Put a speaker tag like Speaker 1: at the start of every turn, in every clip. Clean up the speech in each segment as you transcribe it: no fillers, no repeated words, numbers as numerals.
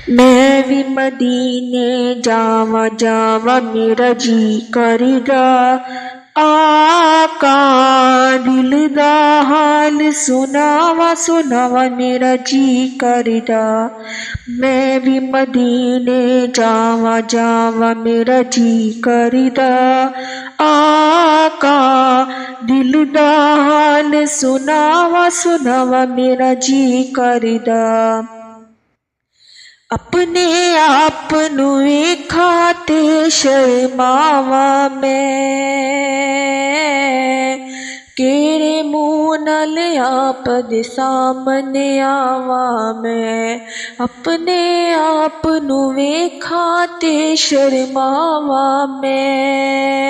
Speaker 1: मैं भी मदीने जावा जावा मेरा जी करदा। आका दिल दा हाल सुनावा सुनावा मेरा जी करदा। मैं भी मदीने जावा जावा मेरा जी करदा। आका दिल दा हाल सुनावा सुनावा मेरा जी करदा। अपने आप नू वेखा ते शर्मावा मैं, केड़े मुँह नाल आप दे सामने आवा मैं। अपने आप नू वेखा ते शर्मावा मैं,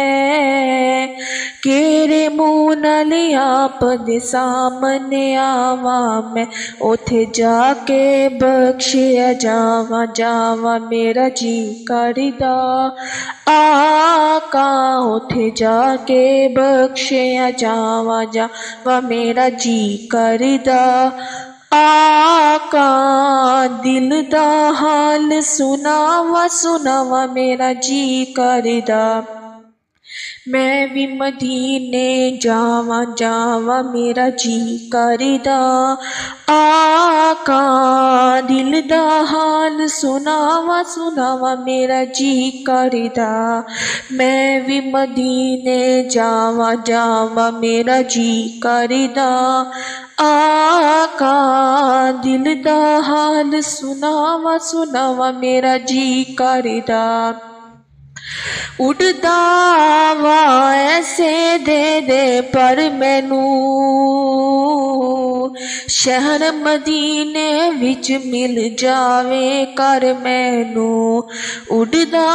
Speaker 1: केड़े मुँह नाल आप दे सामने आवा मैं। उथे जाके बख्शिया जावा जावा मेरा जी करदा। आका उथे जाके बख्शिया जावा जावा मेरा जी करदा। आका दिल दा हाल सुनावा सुनावा मेरा जी करदा। मैं भी मदीने जावा जावा मेरा जी करदा। आका दिल दा हाल सुनावा सुनावा मेरा जी करदा। मैं भी मदीने जावा जावा मेरा जी करदा। आका दिल दा हाल सुनावा सुनावा मेरा जी करदा। उड़दा वा ऐसे दे पर मैनू, शहर मदीने विच मिल जावे कर मैनू। उड़दा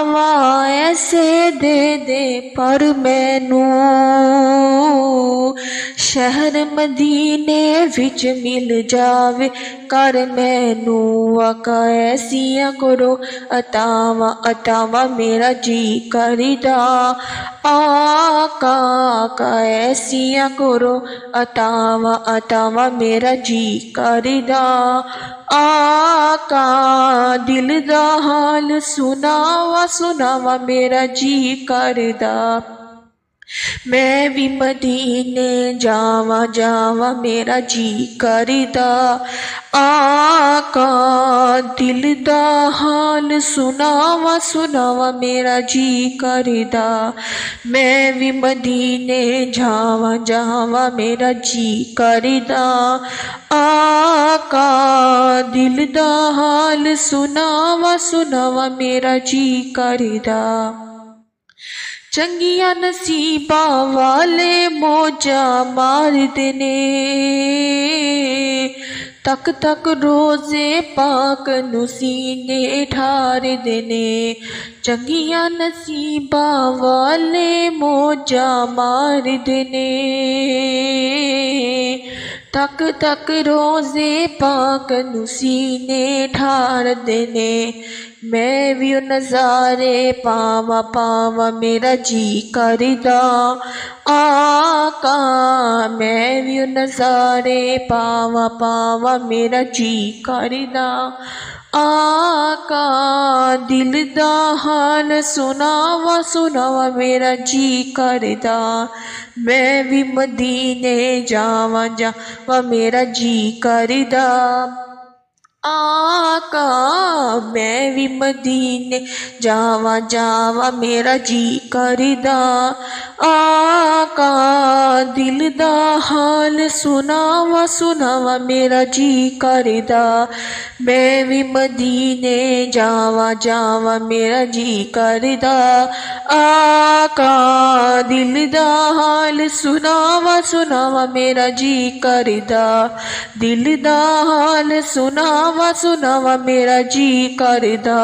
Speaker 1: वा ऐसे दे पर मैनू, शहर मदीने विच मिल जावे कर मैनू। आका ऐसियां करो अतावा अतावा मेरा जी करदा। आका आका ऐसियां करो अतावा अतावा मेरा जी करदा। आका दिल दा हाल सुनावा सुनावा मेरा जी करदा। मैं भी मदीने जावा जावा मेरा जी करदा। आका दिल दा हाल सुनावा सुनावा मेरा जी करदा। मैं भी मदीने जावा जावा मेरा जी करदा। आका दिल दा हाल सुनावा सुनावा मेरा जी करदा। चंगिया नसीबा वाले मौजा मारदे ने, तक तक रोज़े पाक नू सीने ठारदे ने। चंगिया नसीबा वाले मौजा मारदे ने, तक तक रोज़े पाक नू सीने ठारदे ने। मैं भी नज़ारे पावा पावा मेरा जी करदा। आका मैं भी नज़ारे पावा पावा मेरा जी करदा। आका दिल दा हाल सुनावा सुनावा मेरा जी करदा। मैं भी मदीने जावा जावा मेरा जी करदा। आका मैं भी मदीने जावा जावा मेरा जी करदा। आका दिल दा हाल सुनावा सुनावा मेरा जी करदा। मैं भी मदीने जावा जावा मेरा जी करदा। आका दिल दा हाल सुनावा सुनावा मेरा जी करदा। दिल दा हाल सुनावा सुनावा मेरा जी करदा।